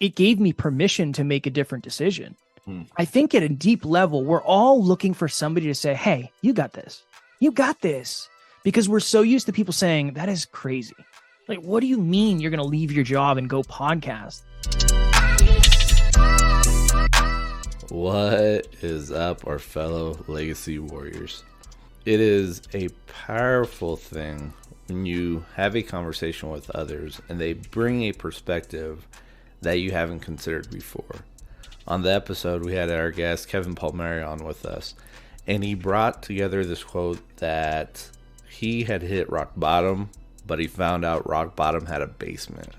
it gave me permission to make a different decision. I think at a deep level, we're all looking for somebody to say, hey, you got this. You got this. Because we're so used to people saying, that is crazy. Like, what do you mean you're going to leave your job and go podcast? What is up, our fellow legacy warriors? It is a powerful thing when you have a conversation with others and they bring a perspective that you haven't considered before. On the episode, we had our guest Kevin Palmieri on with us, and he brought together this quote that he had hit rock bottom, but he found out rock bottom had a basement.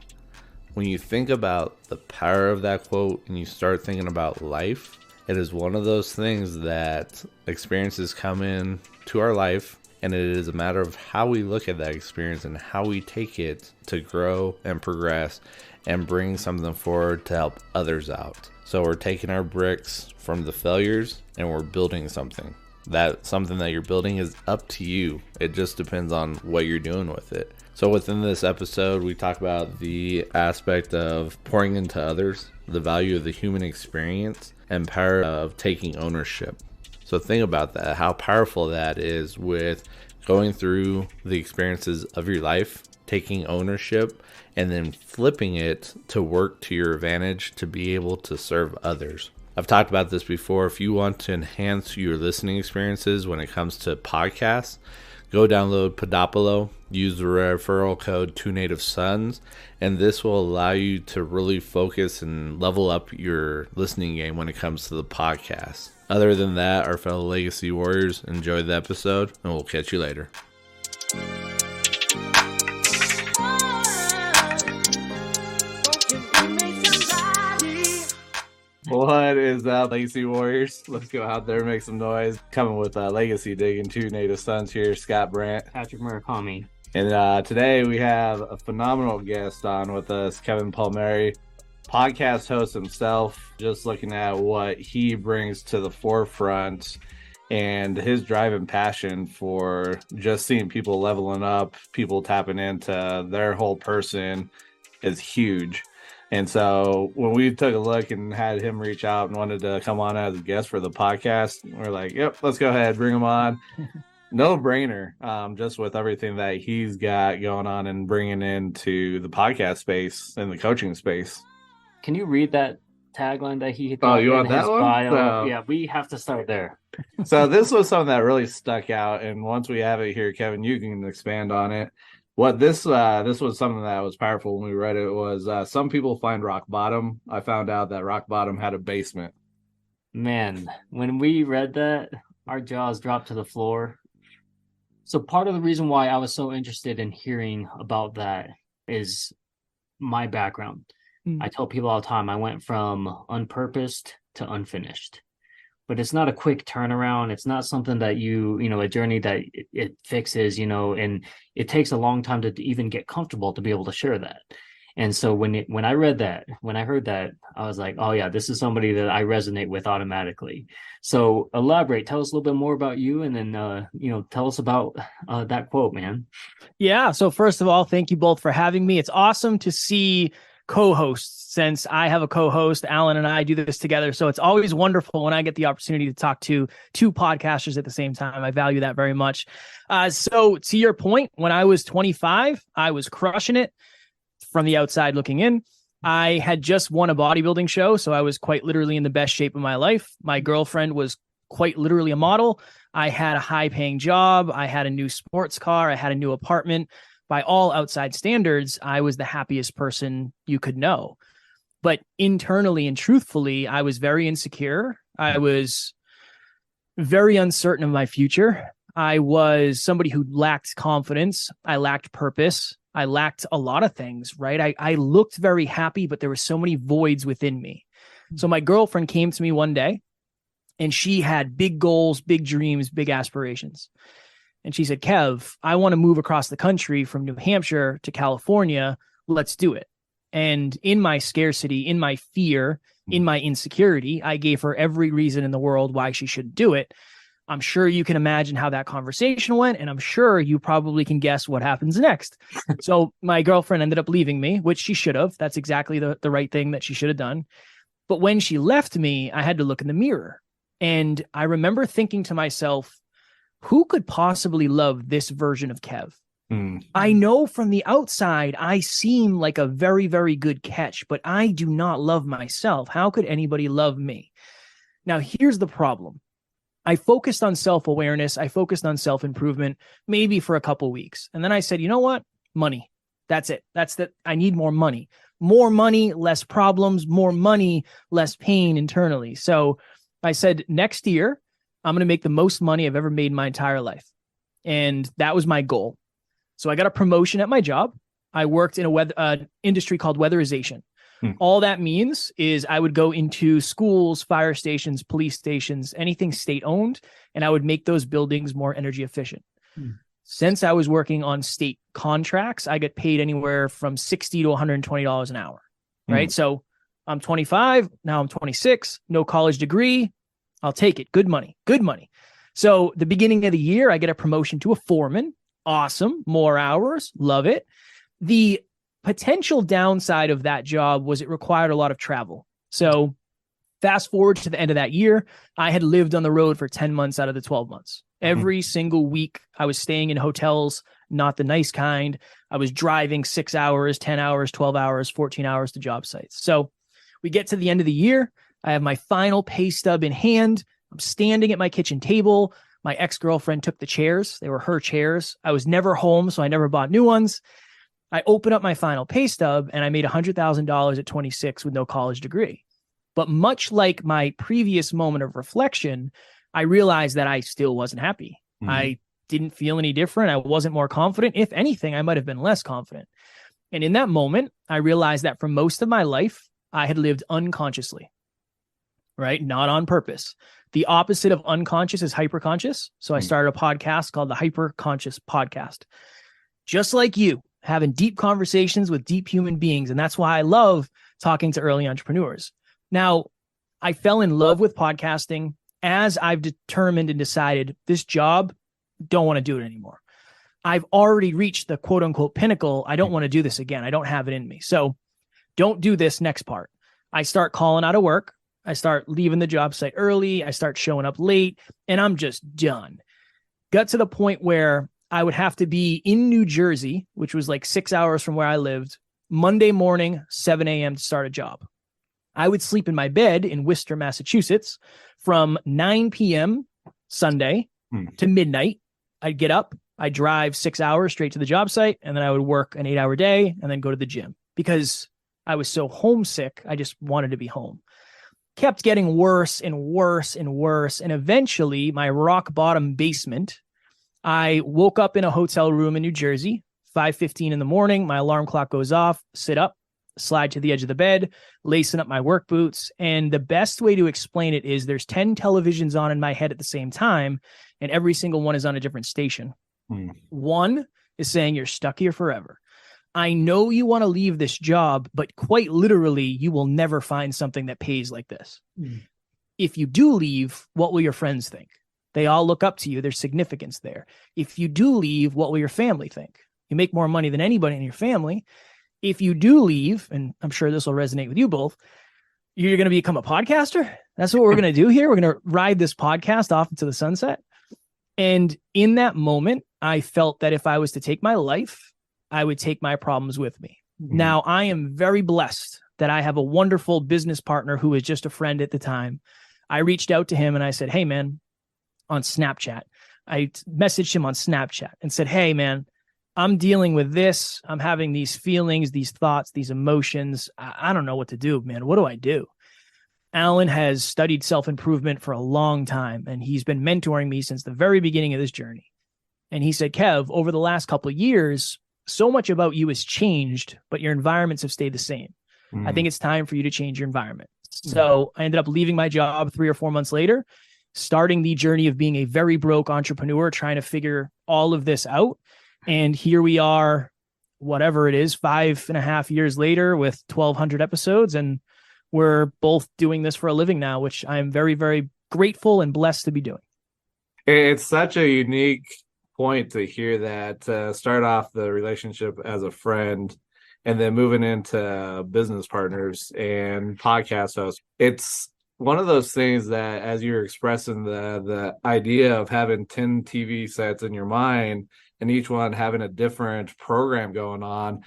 When you think about the power of that quote and you start thinking about life, it is one of those things that experiences come in to our life, and it is a matter of how we look at that experience and how we take it to grow and progress and bring something forward to help others out. So we're taking our bricks from the failures and we're building something. That something that you're building is up to you. It just depends on what you're doing with it. So within this episode, we talk about the aspect of pouring into others, the value of the human experience, and power of taking ownership. So think about that, how powerful that is with going through the experiences of your life, taking ownership, and then flipping it to work to your advantage to be able to serve others. I've talked about this before. If you want to enhance your listening experiences when it comes to podcasts, go download Podopolo, use the referral code 2NativeSons, and this will allow you to really focus and level up your listening game when it comes to the podcast. Other than that, our fellow legacy warriors, enjoy the episode, and we'll catch you later. What is up, Legacy Warriors? Let's go out there and make some noise. Coming with Legacy Digging, 2 Native Sons here, Scott Brandt, Patrick Murakami. And today we have a phenomenal guest on with us, Kevin Palmieri, podcast host himself, just looking at what he brings to the forefront and his drive and passion for just seeing people leveling up, people tapping into their whole person is huge. And so when we took a look and had him reach out and wanted to come on as a guest for the podcast, we're like, yep, let's go ahead, bring him on. No brainer, just with everything that he's got going on and bringing into the podcast space and the coaching space. Can you read that tagline that he you want that one? So, yeah, we have to start there. So this was something that really stuck out. And once we have it here, Kevin, you can expand on it. What this was something that was powerful when we read it was some people find rock bottom. I found out that rock bottom had a basement. Man, when we read that, our jaws dropped to the floor. So part of the reason why I was so interested in hearing about that is my background. I tell people all the time, I went from unpurposed to unfinished. But it's not a quick turnaround. It's not something that a journey that it fixes, and it takes a long time to even get comfortable to be able to share that. And so when I heard that, I was like, oh yeah, this is somebody that I resonate with automatically. So elaborate, tell us a little bit more about you, and then, tell us about that quote, man. Yeah. So first of all, thank you both for having me. It's awesome to see co-hosts, since I have a co-host. Alan and I do this together, so it's always wonderful when I get the opportunity to talk to two podcasters at the same time. I value that very much. So to your point, when I was 25, I was crushing it from the outside looking in. I had just won a bodybuilding show, so I was quite literally in the best shape of my life. My girlfriend was quite literally a model. I had a high-paying job. I had a new sports car. I had a new apartment. By all outside standards, I was the happiest person you could know. But internally and truthfully, I was very insecure. I was very uncertain of my future. I was somebody who lacked confidence. I lacked purpose. I lacked a lot of things, right? I looked very happy, but there were so many voids within me. So my girlfriend came to me one day, and she had big goals, big dreams, big aspirations. And she said, Kev, I want to move across the country from New Hampshire to California. Let's do it. And in my scarcity, in my fear, in my insecurity, I gave her every reason in the world why she should do it. I'm sure you can imagine how that conversation went, and I'm sure you probably can guess what happens next. So my girlfriend ended up leaving me, which she should have. That's exactly the right thing that she should have done. But when she left me, I had to look in the mirror. And I remember thinking to myself, who could possibly love this version of Kev? I know from the outside, I seem like a very, very good catch, but I do not love myself. How could anybody love me? Now, here's the problem. I focused on self-awareness. I focused on self-improvement, maybe for a couple weeks. And then I said, you know what? Money. That's it. I need more money. More money, less problems. More money, less pain internally. So I said, next year, I'm going to make the most money I've ever made in my entire life. And that was my goal. So I got a promotion at my job. I worked in a industry called weatherization. All that means is I would go into schools, fire stations, police stations, anything state owned, and I would make those buildings more energy efficient. Since I was working on state contracts, I get paid anywhere from $60 to $120 an hour, right? So I'm 25, now I'm 26, no college degree. I'll take it. Good money, good money. So the beginning of the year, I get a promotion to a foreman. Awesome. More hours. Love it. The potential downside of that job was it required a lot of travel. So fast forward to the end of that year, I had lived on the road for 10 months out of the 12 months. Every single week, I was staying in hotels, not the nice kind. I was driving 6 hours, 10 hours, 12 hours, 14 hours to job sites. So we get to the end of the year. I have my final pay stub in hand. I'm standing at my kitchen table. My ex-girlfriend took the chairs. They were her chairs. I was never home, so I never bought new ones. I opened up my final pay stub and I made $100,000 at 26 with no college degree. But much like my previous moment of reflection, I realized that I still wasn't happy. I didn't feel any different. I wasn't more confident. If anything, I might have been less confident. And in that moment, I realized that for most of my life, I had lived unconsciously, right? Not on purpose. The opposite of unconscious is hyperconscious. So I started a podcast called the Hyperconscious Podcast. Just like you, having deep conversations with deep human beings. And that's why I love talking to early entrepreneurs. Now, I fell in love with podcasting as I've determined and decided this job, don't want to do it anymore. I've already reached the quote unquote pinnacle. I don't want to do this again. I don't have it in me. So don't do this next part. I start calling out of work. I start leaving the job site early. I start showing up late and I'm just done. Got to the point where I would have to be in New Jersey, which was like 6 hours from where I lived, Monday morning, 7 a.m. to start a job. I would sleep in my bed in Worcester, Massachusetts from 9 p.m. Sunday to midnight. I'd get up, I'd drive 6 hours straight to the job site, and then I would work an 8-hour day and then go to the gym because I was so homesick. I just wanted to be home. Kept getting worse and worse and worse. And eventually my rock bottom basement, I woke up in a hotel room in New Jersey, 5:15 in the morning. My alarm clock goes off, sit up, slide to the edge of the bed, lacing up my work boots. And the best way to explain it is there's 10 televisions on in my head at the same time, and every single one is on a different station. One is saying you're stuck here forever. I know you want to leave this job, but quite literally, you will never find something that pays like this. If you do leave, what will your friends think? They all look up to you. There's significance there. If you do leave, what will your family think? You make more money than anybody in your family. If you do leave, and I'm sure this will resonate with you both, you're going to become a podcaster. That's what we're going to do here. We're going to ride this podcast off into the sunset. And in that moment, I felt that if I was to take my life, I would take my problems with me. Now, I am very blessed that I have a wonderful business partner who was just a friend at the time. I reached out to him and I said, hey, man, on Snapchat. I messaged him on Snapchat and said, hey, man, I'm dealing with this. I'm having these feelings, these thoughts, these emotions. I don't know what to do, man. What do I do? Alan has studied self-improvement for a long time, and he's been mentoring me since the very beginning of this journey. And he said, Kev, over the last couple of years, so much about you has changed, but your environments have stayed the same. I think it's time for you to change your environment. So I ended up leaving my job 3 or 4 months later, starting the journey of being a very broke entrepreneur, trying to figure all of this out. And here we are, whatever it is, 5.5 years later with 1,200 episodes. And we're both doing this for a living now, which I'm very, very grateful and blessed to be doing. It's such a unique point to hear that, start off the relationship as a friend and then moving into business partners and podcast hosts. It's one of those things that, as you're expressing the idea of having 10 TV sets in your mind and each one having a different program going on,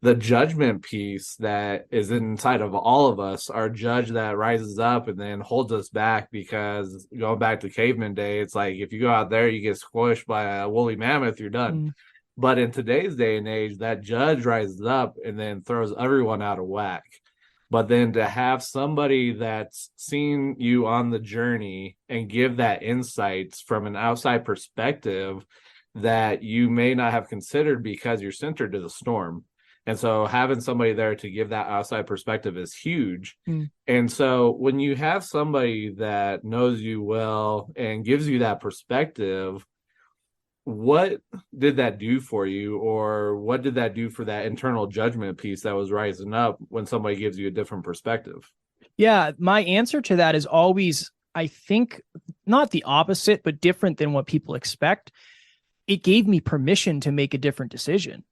the judgment piece that is inside of all of us, our judge that rises up and then holds us back, because going back to caveman day, it's like if you go out there, you get squished by a woolly mammoth, you're done. But in today's day and age, that judge rises up and then throws everyone out of whack. But then to have somebody that's seen you on the journey and give that insights from an outside perspective that you may not have considered because you're centered to the storm. And so having somebody there to give that outside perspective is huge. And so when you have somebody that knows you well and gives you that perspective, what did that do for you, or what did that do for that internal judgment piece that was rising up when somebody gives you a different perspective? Yeah, my answer to that is always, I think, not the opposite, but different than what people expect. It gave me permission to make a different decision.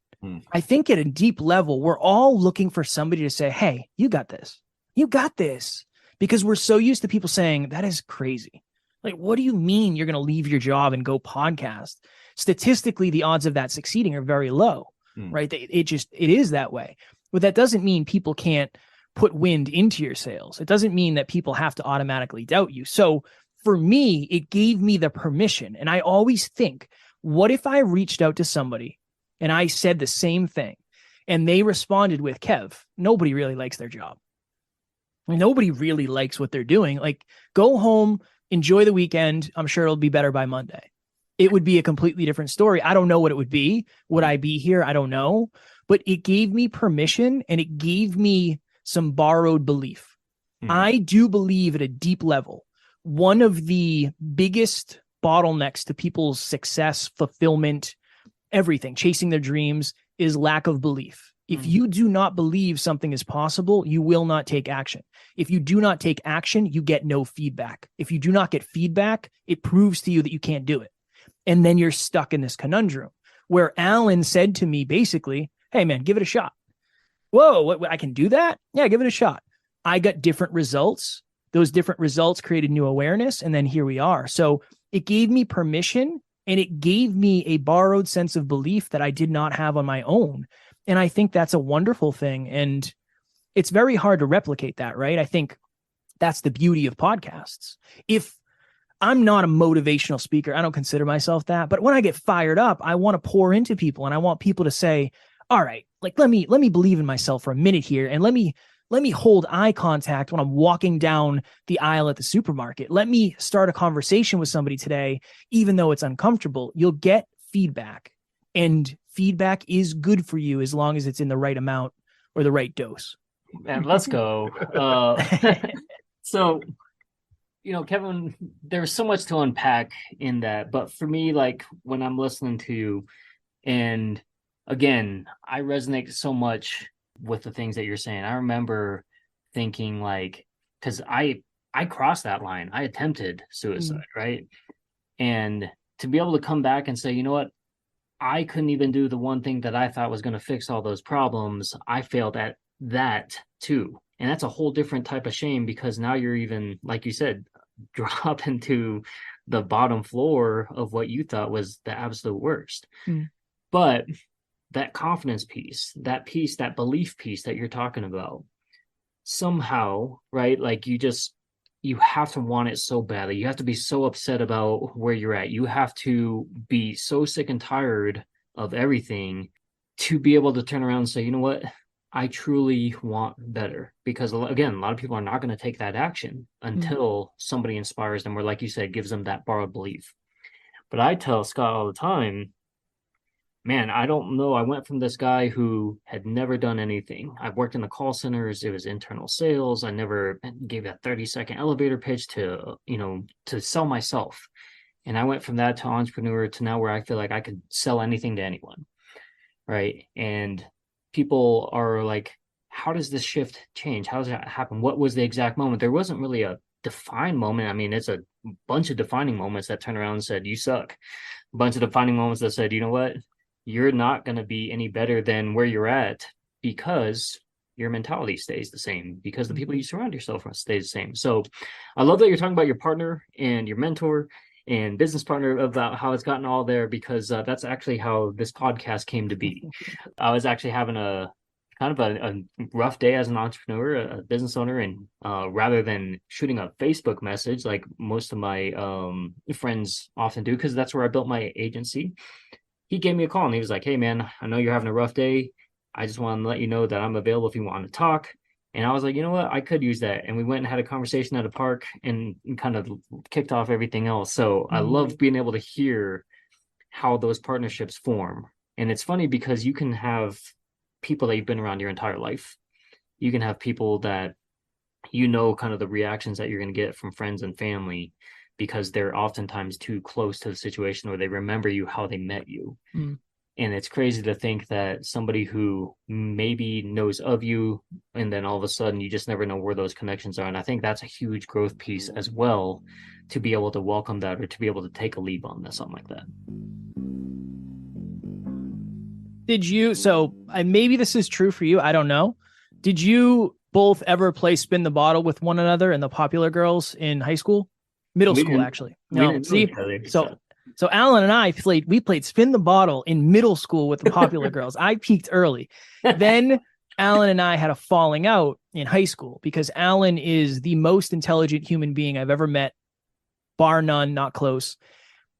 I think at a deep level, we're all looking for somebody to say, hey, you got this. You got this. Because we're so used to people saying, that is crazy. Like, what do you mean you're going to leave your job and go podcast? Statistically, the odds of that succeeding are very low, right? It is that way. But that doesn't mean people can't put wind into your sails. It doesn't mean that people have to automatically doubt you. So for me, it gave me the permission. And I always think, what if I reached out to somebody and I said the same thing and they responded with, Kev, nobody really likes their job. I mean, nobody really likes what they're doing. Like, go home, enjoy the weekend. I'm sure it'll be better by Monday. It would be a completely different story. I don't know what it would be. Would I be here? I don't know. But it gave me permission and it gave me some borrowed belief. I do believe at a deep level, one of the biggest bottlenecks to people's success, fulfillment, everything, chasing their dreams, is lack of belief. If you do not believe something is possible, you will not take action. If you do not take action, you get no feedback. If you do not get feedback, it proves to you that you can't do it. And then you're stuck in this conundrum where Alan said to me, basically, hey man, give it a shot. Whoa, what, I can do that? Yeah, give it a shot. I got different results. Those different results created new awareness. And then here we are. So it gave me permission. And it gave me a borrowed sense of belief that I did not have on my own. And I think that's a wonderful thing. And it's very hard to replicate that, right? I think that's the beauty of podcasts. If I'm not a motivational speaker, I don't consider myself that. But when I get fired up, I want to pour into people and I want people to say, all right, like, let me believe in myself for a minute here. And let me hold eye contact when I'm walking down the aisle at the supermarket. Let me start a conversation with somebody today, even though it's uncomfortable. You'll get feedback, and feedback is good for you as long as it's in the right amount or the right dose. Man, let's go. So, Kevin, there's so much to unpack in that. But for me, like, when I'm listening to you, and again, I resonate so much with the things that you're saying. I remember thinking, like, because I crossed that line. I attempted suicide, right? And to be able to come back and say, you know what, I couldn't even do the one thing that I thought was going to fix all those problems. I failed at that too. And that's a whole different type of shame, because now you're even, like you said, drop into the bottom floor of what you thought was the absolute worst. But that confidence piece, that belief piece that you're talking about, somehow, right? Like, you have to want it so badly. You have to be so upset about where you're at. You have to be so sick and tired of everything to be able to turn around and say, you know what? I truly want better. Because again, a lot of people are not going to take that action until somebody inspires them, or, like you said, gives them that borrowed belief. But I tell Scott all the time, man, I don't know. I went from this guy who had never done anything. I've worked in the call centers. It was internal sales. I never gave a 30-second elevator pitch to sell myself. And I went from that to entrepreneur to now where I feel like I could sell anything to anyone. Right. And people are like, how does this shift change? How does that happen? What was the exact moment? There wasn't really a defined moment. I mean, it's a bunch of defining moments that turned around and said, you suck. A bunch of defining moments that said, you know what? You're not going to be any better than where you're at because your mentality stays the same, because the people you surround yourself with stays the same. So I love that you're talking about your partner and your mentor and business partner, about how it's gotten all there, because that's actually how this podcast came to be. I was actually having a kind of a rough day as an entrepreneur, a business owner, and rather than shooting a Facebook message like most of my friends often do, because that's where I built my agency, he gave me a call and he was like, hey man, I know you're having a rough day. I just want to let you know that I'm available if you want to talk. And I was like, you know what? I could use that. And we went and had a conversation at a park and kind of kicked off everything else. So I love being able to hear how those partnerships form. And it's funny because you can have people that you've been around your entire life. You can have people that, you know, kind of the reactions that you're going to get from friends and family, because they're oftentimes too close to the situation, or they remember you how they met you. And it's crazy to think that somebody who maybe knows of you, and then all of a sudden you just never know where those connections are. And I think that's a huge growth piece as well, to be able to welcome that, or to be able to take a leap on this, something like that. Did you, so maybe this is true for you, I don't know. Did you both ever play spin the bottle with one another and the popular girls in high school? Middle school, actually. No, see, so Alan and I played spin the bottle in middle school with the popular girls. I peaked early. Then Alan and I had a falling out in high school, because Alan is the most intelligent human being I've ever met, bar none, not close.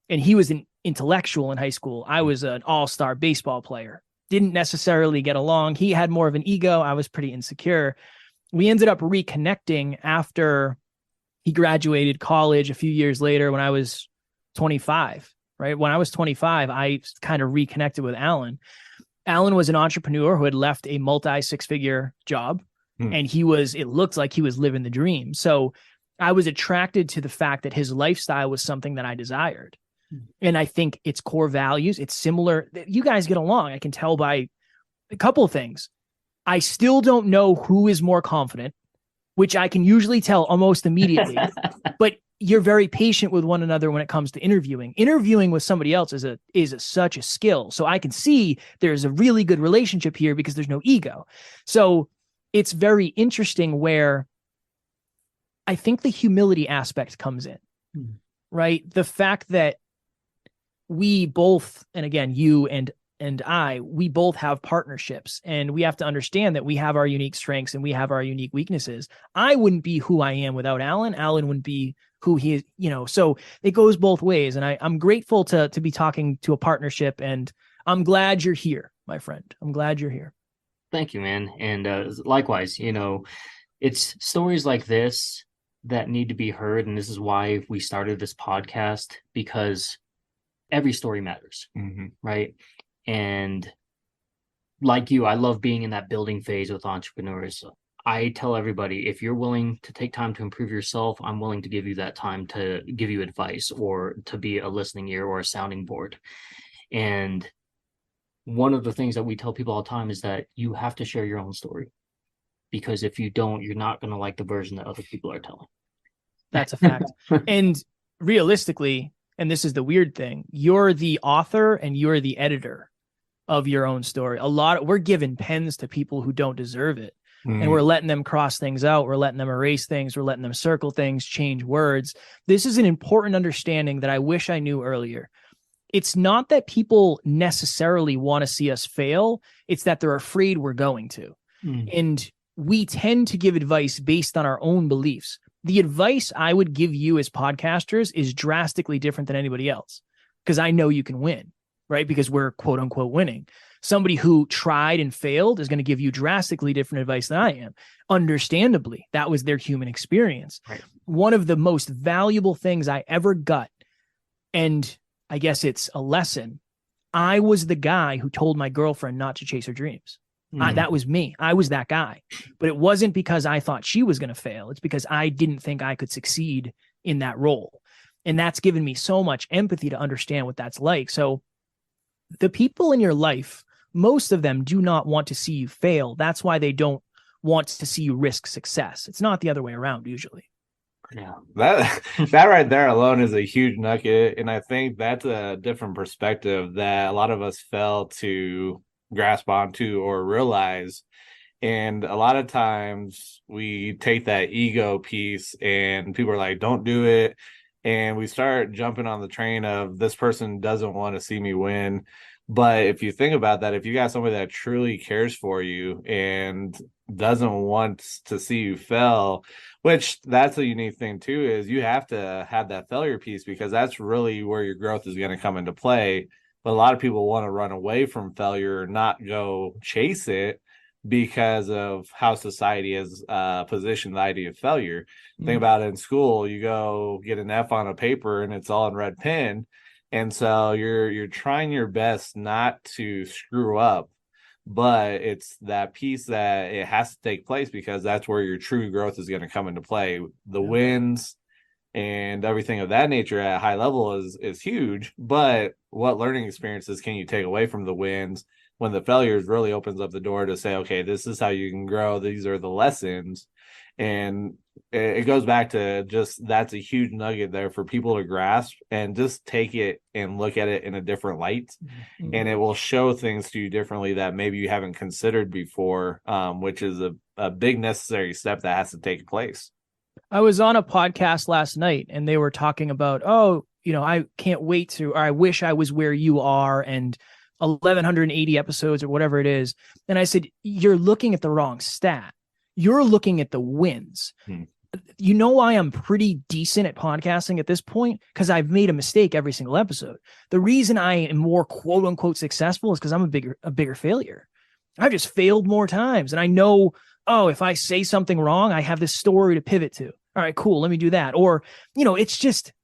And he was an intellectual in high school. I was an all-star baseball player. Didn't necessarily get along. He had more of an ego. I was pretty insecure. We ended up reconnecting after he graduated college a few years later, when I was 25, right? When I was 25, I kind of reconnected with Alan. Alan was an entrepreneur who had left a multi-six-figure job, and it looked like he was living the dream. So I was attracted to the fact that his lifestyle was something that I desired. And I think it's core values. It's similar. You guys get along. I can tell by a couple of things. I still don't know who is more confident, which I can usually tell almost immediately, but you're very patient with one another when it comes to interviewing. Interviewing with somebody else is such a skill. So I can see there's a really good relationship here because there's no ego. So it's very interesting where I think the humility aspect comes in, right? The fact that we both, and again, you and I, we both have partnerships, and we have to understand that we have our unique strengths and we have our unique weaknesses. I wouldn't be who I am without Alan. Alan wouldn't be who he is, so it goes both ways. And I'm grateful to be talking to a partnership, and I'm glad you're here, my friend. I'm glad you're here. Thank you, man. And likewise, it's stories like this that need to be heard. And this is why we started this podcast, because every story matters, right? And like you, I love being in that building phase with entrepreneurs. I tell everybody, if you're willing to take time to improve yourself, I'm willing to give you that time to give you advice, or to be a listening ear or a sounding board. And one of the things that we tell people all the time is that you have to share your own story, because if you don't, you're not going to like the version that other people are telling. That's a fact. And realistically, and this is the weird thing, you're the author and you're the editor of your own story. We're giving pens to people who don't deserve it. And we're letting them cross things out. We're letting them erase things. We're letting them circle things, change words. This is an important understanding that I wish I knew earlier. It's not that people necessarily want to see us fail. It's that they're afraid we're going to. And we tend to give advice based on our own beliefs. The advice I would give you as podcasters is drastically different than anybody else, because I know you can win, right? Because we're quote unquote winning. Somebody who tried and failed is going to give you drastically different advice than I am. Understandably, that was their human experience. Right. One of the most valuable things I ever got, and I guess it's a lesson, I was the guy who told my girlfriend not to chase her dreams. That was me. I was that guy. But it wasn't because I thought she was going to fail. It's because I didn't think I could succeed in that role. And that's given me so much empathy to understand what that's like. So the people in your life, most of them do not want to see you fail. That's why they don't want to see you risk success. It's not the other way around usually. Yeah. That right there alone is a huge nugget, and I think that's a different perspective that a lot of us fail to grasp onto or realize. And a lot of times we take that ego piece and people are like, don't do it. And we start jumping on the train of this person doesn't want to see me win. But if you think about that, if you got somebody that truly cares for you and doesn't want to see you fail, which that's a unique thing too, is you have to have that failure piece because that's really where your growth is going to come into play. But a lot of people want to run away from failure, not go chase it because of how society has positioned the idea of failure. Think about it in school, you go get an F on a paper and it's all in red pen. And so you're trying your best not to screw up, but it's that piece that it has to take place because that's where your true growth is going to come into play. The wins and everything of that nature at a high level is huge, but what learning experiences can you take away from the wins when the failures really opens up the door to say, okay, this is how you can grow, these are the lessons. And it goes back to just that's a huge nugget there for people to grasp and just take it and look at it in a different light. And it will show things to you differently that maybe you haven't considered before, which is a big necessary step that has to take place. I was on a podcast last night and they were talking about, oh, I can't wait to, or I wish I was where you are, and 1,180 episodes or whatever it is. And I said, you're looking at the wrong stat. You're looking at the wins. You know why I'm pretty decent at podcasting at this point? Because I've made a mistake every single episode. The reason I am more quote unquote successful is because I'm a bigger failure. I've just failed more times. And I know, oh, if I say something wrong, I have this story to pivot to. All right, cool. Let me do that. Or, it's just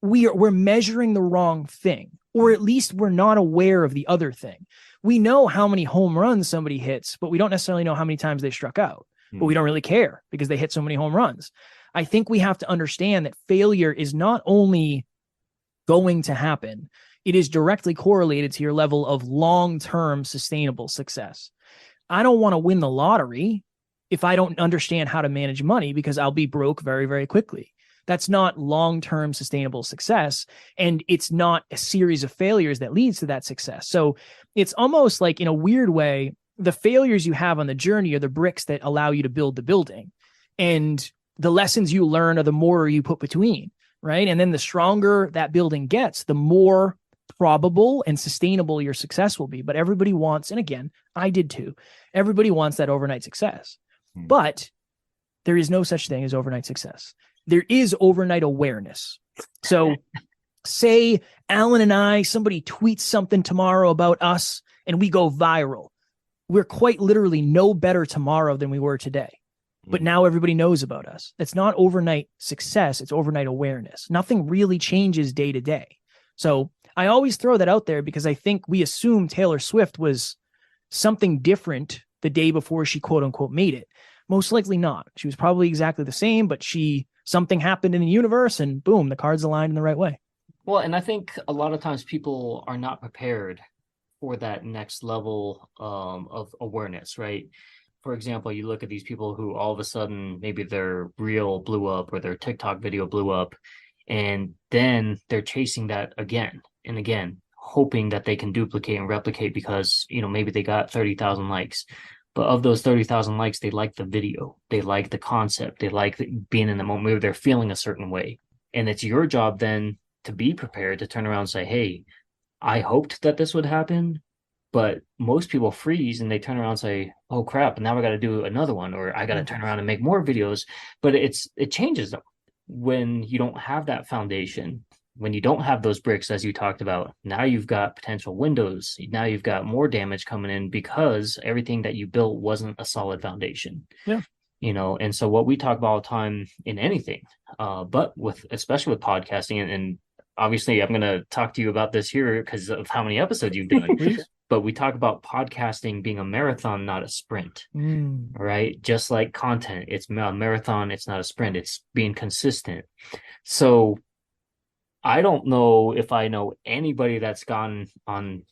we're measuring the wrong thing, or at least we're not aware of the other thing. We know how many home runs somebody hits, but we don't necessarily know how many times they struck out. But we don't really care because they hit so many home runs. I think we have to understand that failure is not only going to happen, it is directly correlated to your level of long-term sustainable success. I don't want to win the lottery if I don't understand how to manage money because I'll be broke very, very quickly. That's not long-term sustainable success. And it's not a series of failures that leads to that success. So it's almost like, in a weird way, the failures you have on the journey are the bricks that allow you to build the building. And the lessons you learn are the mortar you put between, right? And then the stronger that building gets, the more probable and sustainable your success will be. But everybody wants, and again, I did too, everybody wants that overnight success. But there is no such thing as overnight success. There is overnight awareness. So say Alan and I, somebody tweets something tomorrow about us and we go viral. We're quite literally no better tomorrow than we were today. But now everybody knows about us. That's not overnight success. It's overnight awareness. Nothing really changes day to day. So I always throw that out there because I think we assume Taylor Swift was something different the day before she quote unquote made it. Most likely not. She was probably exactly the same, but something happened in the universe and boom, the cards aligned in the right way. Well, and I think a lot of times people are not prepared for that next level of awareness, right? For example, you look at these people who all of a sudden maybe their reel blew up or their TikTok video blew up, and then they're chasing that again and again, hoping that they can duplicate and replicate because, maybe they got 30,000 likes. But of those 30,000 likes, they like the video. They like the concept. They like being in the moment where they're feeling a certain way. And it's your job then to be prepared to turn around and say, hey, I hoped that this would happen, but most people freeze and they turn around and say, oh crap, now I got to do another one, or I got to turn around and make more videos. But it changes them when you don't have that foundation, when you don't have those bricks, as you talked about. Now you've got potential windows. Now you've got more damage coming in because everything that you built wasn't a solid foundation. Yeah. And so what we talk about all the time in anything, but especially with podcasting, and obviously I'm going to talk to you about this here because of how many episodes you've done. But we talk about podcasting being a marathon, not a sprint, right? Just like content, it's a marathon, it's not a sprint, it's being consistent. So I don't know if I know anybody that's gone on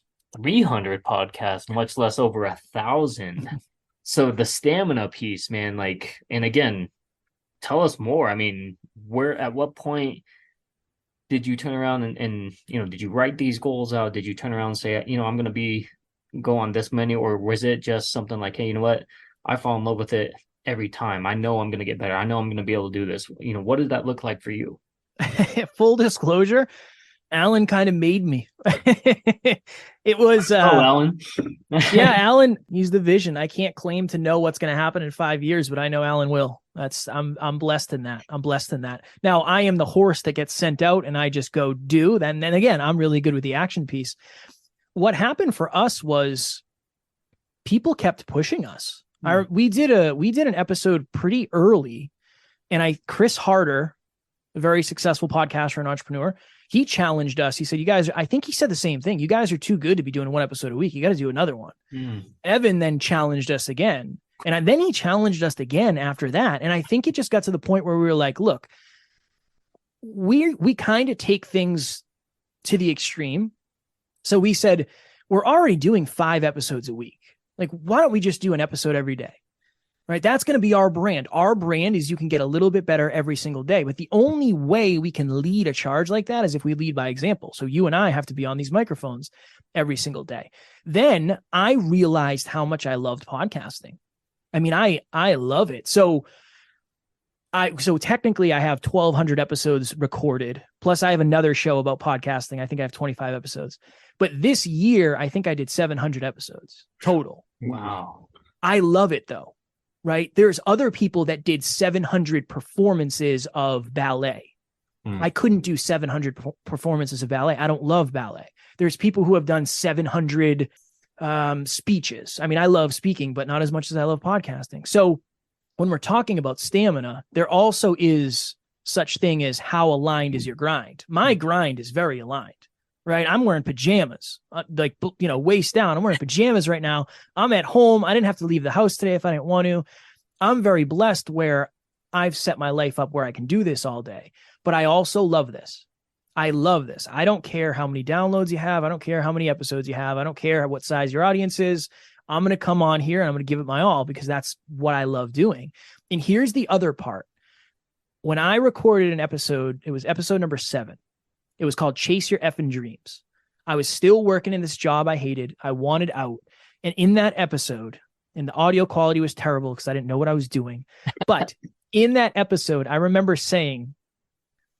300 podcasts, much less over 1,000. So the stamina piece, man, and again, tell us more. I mean, at what point did you turn around and did you write these goals out? Did you turn around and say, I'm going to go on this many, or was it just something like, hey, you know what? I fall in love with it every time. I know I'm going to get better. I know I'm going to be able to do this. What did that look like for you? Full disclosure, Alan kind of made me. It was Alan. Yeah, Alan, he's the vision. I can't claim to know what's going to happen in 5 years, but I know Alan will. I'm blessed in that. I'm blessed in that. Now I am the horse that gets sent out and I just go do. Then again, I'm really good with the action piece. What happened for us was people kept pushing us. We did an episode pretty early, and Chris Harder, a very successful podcaster and entrepreneur, he challenged us. He said, you guys, I think he said the same thing. You guys are too good to be doing one episode a week. You got to do another one. Evan then challenged us again. And then he challenged us again after that. And I think it just got to the point where we were like, look, we kind of take things to the extreme. So we said, we're already doing 5 episodes a week. Like, why don't we just do an episode every day? Right? That's going to be our brand. Our brand is you can get a little bit better every single day. But the only way we can lead a charge like that is if we lead by example. So you and I have to be on these microphones every single day. Then I realized how much I loved podcasting. I mean, I love it. So technically I have 1,200 episodes recorded. Plus I have another show about podcasting. I think I have 25 episodes. But this year, I think I did 700 episodes total. Wow. I love it though. Right? There's other people that did 700 performances of ballet. I couldn't do 700 performances of ballet. I don't love ballet. There's people who have done 700 speeches. I mean, I love speaking, but not as much as I love podcasting. So when we're talking about stamina, there also is such thing as how aligned is your grind. My grind is very aligned. Right. I'm wearing pajamas, waist down. I'm wearing pajamas right now. I'm at home. I didn't have to leave the house today if I didn't want to. I'm very blessed where I've set my life up where I can do this all day, but I also love this. I love this. I don't care how many downloads you have. I don't care how many episodes you have. I don't care what size your audience is. I'm going to come on here and I'm going to give it my all because that's what I love doing. And here's the other part. When I recorded an episode, it was episode number 7. It was called Chase Your Effing Dreams. I was still working in this job I hated. I wanted out. And in that episode, and the audio quality was terrible because I didn't know what I was doing. But in that episode, I remember saying,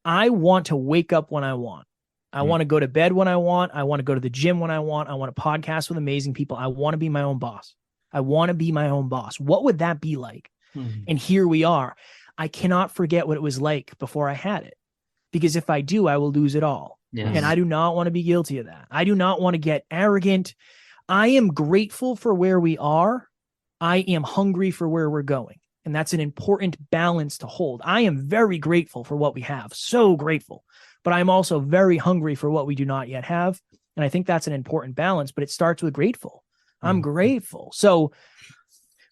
I want to wake up when I want. I want to go to bed when I want. I want to go to the gym when I want. I want to podcast with amazing people. I want to be my own boss. I want to be my own boss. What would that be like? And here we are. I cannot forget what it was like before I had it. Because if I do, I will lose it all. Yes. And I do not want to be guilty of that. I do not want to get arrogant. I am grateful for where we are. I am hungry for where we're going. And that's an important balance to hold. I am very grateful for what we have. So grateful. But I'm also very hungry for what we do not yet have. And I think that's an important balance, but it starts with grateful. I'm grateful. So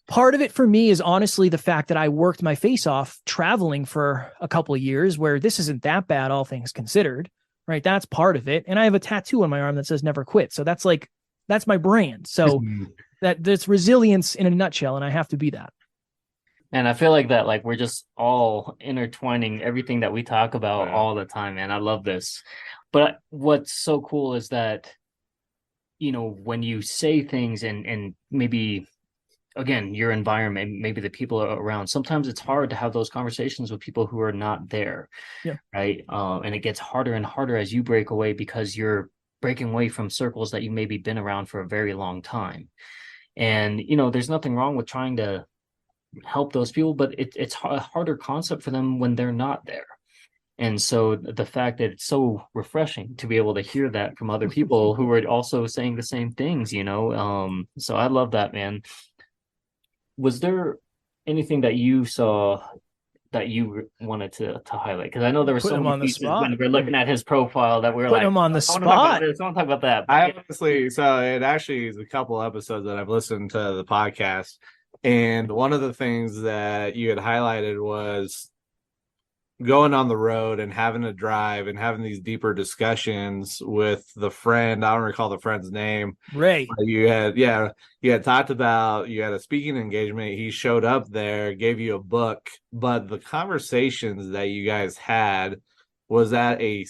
part of it for me is honestly the fact that I worked my face off traveling for a couple of years where this isn't that bad, all things considered, right? That's part of it. And I have a tattoo on my arm that says never quit. So that's my brand. So that's resilience in a nutshell. And I have to be that. And I feel like that, like we're just all intertwining everything that we talk about all the time, man. I love this. But what's so cool is that, when you say things and maybe, again, your environment, maybe the people around, sometimes it's hard to have those conversations with people who are not there. Yeah. Right. And it gets harder and harder as you break away because you're breaking away from circles that you maybe been around for a very long time. And, there's nothing wrong with trying to help those people, but it's a harder concept for them when they're not there. And so the fact that it's so refreshing to be able to hear that from other people who are also saying the same things, so I love that, man. Was there anything that you saw that you wanted to highlight? Because I know there were so many pieces when we're looking at his profile that we're like, put him on the spot. I want to talk about that. I honestly, so it actually is a couple episodes that I've listened to the podcast. And one of the things that you had highlighted was going on the road and having to drive and having these deeper discussions with the friend. I don't recall the friend's name. Ray. You had talked about, you had a speaking engagement. He showed up there, gave you a book, but the conversations that you guys had was at a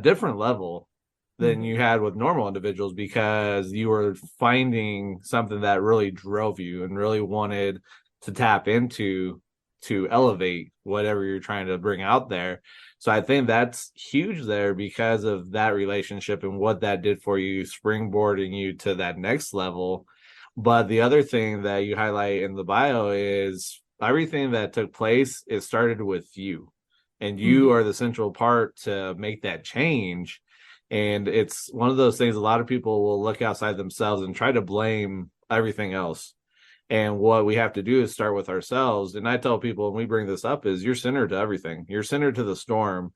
different level than you had with normal individuals, because you were finding something that really drove you and really wanted to tap into to elevate whatever you're trying to bring out there. So I think that's huge there because of that relationship and what that did for you, springboarding you to that next level. But the other thing that you highlight in the bio is everything that took place, it started with you, and you are the central part to make that change. And it's one of those things, a lot of people will look outside themselves and try to blame everything else. And what we have to do is start with ourselves. And I tell people, when we bring this up, is you're centered to everything. You're centered to the storm.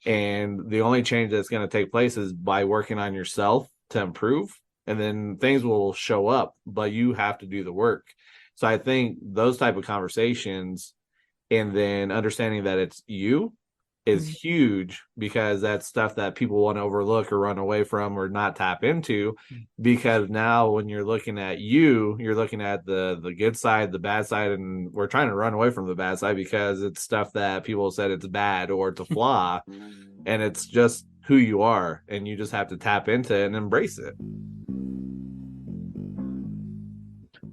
And the only change that's going to take place is by working on yourself to improve. And then things will show up, but you have to do the work. So I think those type of conversations, and then understanding that it's you, is huge, because that's stuff that people want to overlook or run away from or not tap into. Because now when you're looking at you're looking at the good side, the bad side, and we're trying to run away from the bad side because it's stuff that people said it's bad or it's a flaw, and it's just who you are, and you just have to tap into it and embrace it.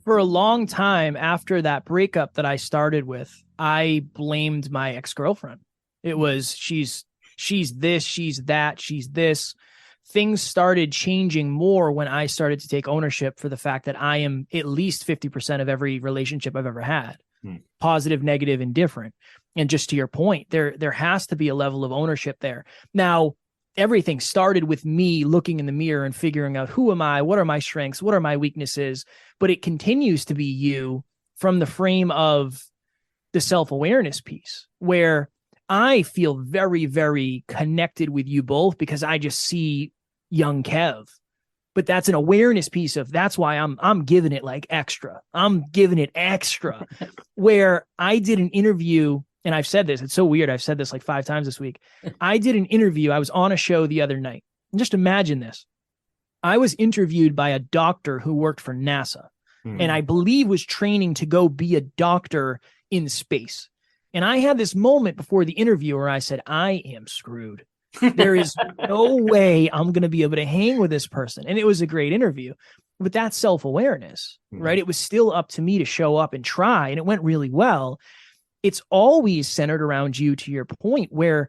For a long time after that breakup that I started with, I blamed my ex-girlfriend. It was, she's this, she's that, she's this. Things started changing more when I started to take ownership for the fact that I am at least 50% of every relationship I've ever had, positive, negative, indifferent. And just to your point, there has to be a level of ownership there. Now, everything started with me looking in the mirror and figuring out, who am I? What are my strengths? What are my weaknesses? But it continues to be you from the frame of the self-awareness piece, where I feel very, very connected with you both because I just see young Kev. But that's an awareness piece of, that's why I'm giving it like extra. I'm giving it extra. Where I did an interview, and I've said this, it's so weird, I've said this like 5 times this week. I did an interview. I was on a show the other night. And just imagine this. I was interviewed by a doctor who worked for NASA, and I believe was training to go be a doctor in space. And I had this moment before the interview where I said, I am screwed. There is no way I'm going to be able to hang with this person. And it was a great interview. But that's self-awareness, right? It was still up to me to show up and try, and it went really well. It's always centered around you, to your point, where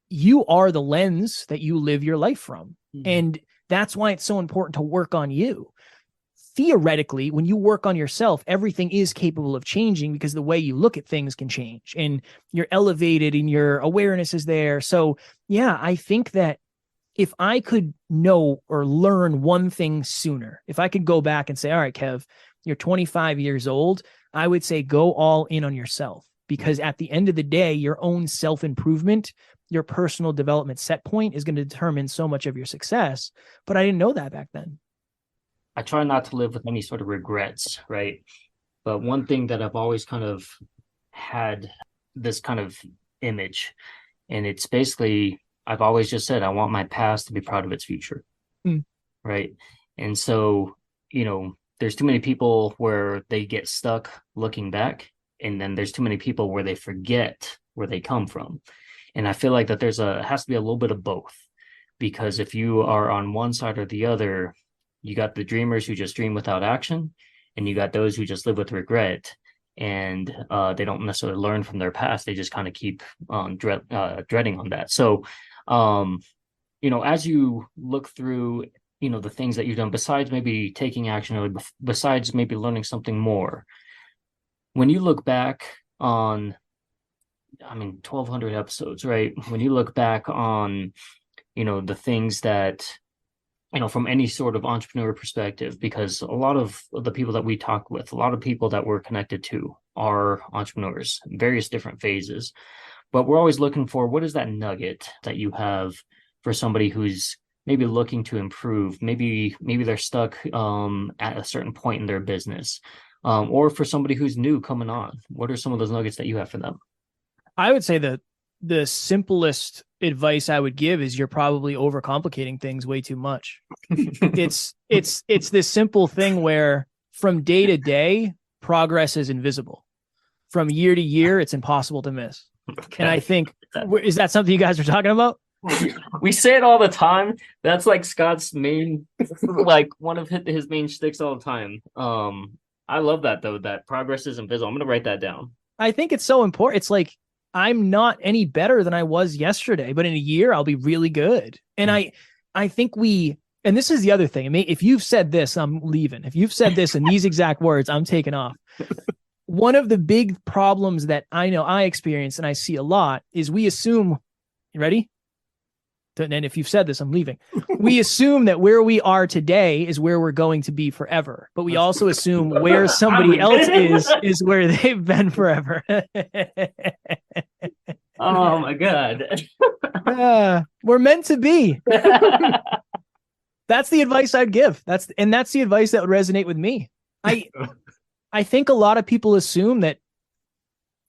you are the lens that you live your life from. And that's why it's so important to work on you. Theoretically, when you work on yourself, everything is capable of changing, because the way you look at things can change, and you're elevated and your awareness is there. So yeah, I think that if I could know or learn one thing sooner, if I could go back and say, all right, Kev, you're 25 years old, I would say go all in on yourself, because at the end of the day, your own self-improvement, your personal development set point is going to determine so much of your success. But I didn't know that back then. I try not to live with any sort of regrets, right? But one thing that I've always kind of had this kind of image, and it's basically, I've always just said, I want my past to be proud of its future, right? And so, there's too many people where they get stuck looking back, and then there's too many people where they forget where they come from. And I feel like that has to be a little bit of both, because if you are on one side or the other, you got the dreamers who just dream without action, and you got those who just live with regret, and they don't necessarily learn from their past. They just kind of keep dreading on that. So, as you look through, the things that you've done, besides maybe taking action, or besides maybe learning something more, when you look back on, 1,200 episodes, right? When you look back on, the things that, from any sort of entrepreneur perspective, because a lot of the people that we talk with, a lot of people that we're connected to are entrepreneurs, various different phases. But we're always looking for, what is that nugget that you have for somebody who's maybe looking to improve? Maybe they're stuck at a certain point in their business, or for somebody who's new coming on. What are some of those nuggets that you have for them? I would say that the simplest advice I would give is you're probably overcomplicating things way too much. It's this simple thing where from day to day, progress is invisible. From year to year, it's impossible to miss. Okay. And I think, is that something you guys are talking about? We say it all the time. That's like Scott's main, like one of his main shticks all the time. I love that though, that progress is invisible. I'm going to write that down. I think it's so important. It's like, I'm not any better than I was yesterday, but in a year I'll be really good. And I think and this is the other thing. I mean, if you've said this, I'm leaving. If you've said this in these exact words, I'm taking off. One of the big problems that I know I experience and I see a lot is we assume, you ready? And if you've said this, I'm leaving. We assume that where we are today is where we're going to be forever. But we also assume where somebody else is where they've been forever. Oh my God. We're meant to be. That's the advice I'd give. That's the advice that would resonate with me. I think a lot of people assume that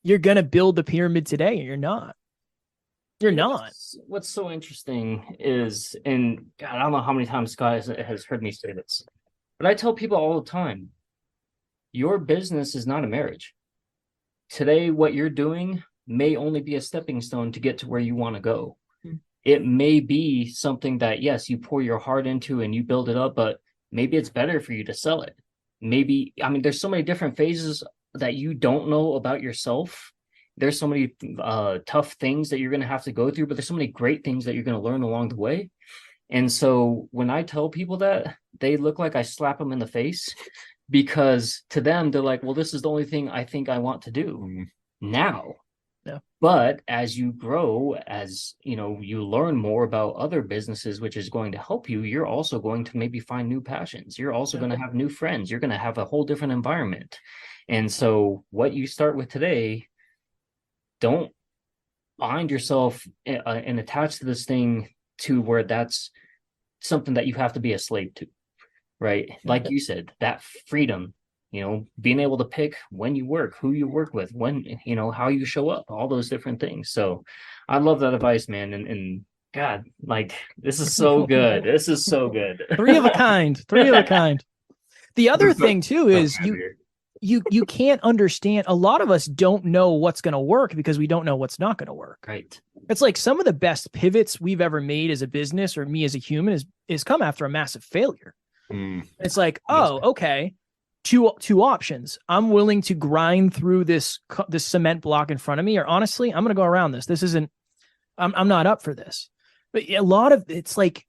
you're going to build the pyramid today and you're not. You're not. What's so interesting is, and God, I don't know how many times Scott has heard me say this, but I tell people all the time, your business is not a marriage. Today, what you're doing may only be a stepping stone to get to where you want to go. It may be something that, yes, you pour your heart into and you build it up, but maybe it's better for you to sell it. Maybe, I mean, there's so many different phases that you don't know about yourself. There's so many tough things that you're going to have to go through, but there's so many great things that you're going to learn along the way. And so when I tell people that, they look like I slap them in the face, because to them, they're like, well, this is the only thing I think I want to do now. Yeah. But as you grow, as you know, you learn more about other businesses, which is going to help you, you're also going to maybe find new passions. You're also going to have new friends. You're going to have a whole different environment. And so what you start with today, don't bind yourself and attach to this thing to where that's something that you have to be a slave to, right? Like you said, that freedom, you know, being able to pick when you work, who you work with, when, you know, how you show up, all those different things. So I love that advice, man. And God, like, this is so good. This is so good. Three of a kind. The other thing too is you can't understand. A lot of us don't know what's going to work because we don't know what's not going to work. Right. It's like some of the best pivots we've ever made as a business, or me as a human, is come after a massive failure. It's like, oh, okay. Two options. I'm willing to grind through this cement block in front of me, or honestly, I'm going to go around this. This isn't, I'm not up for this. But a lot of it's like,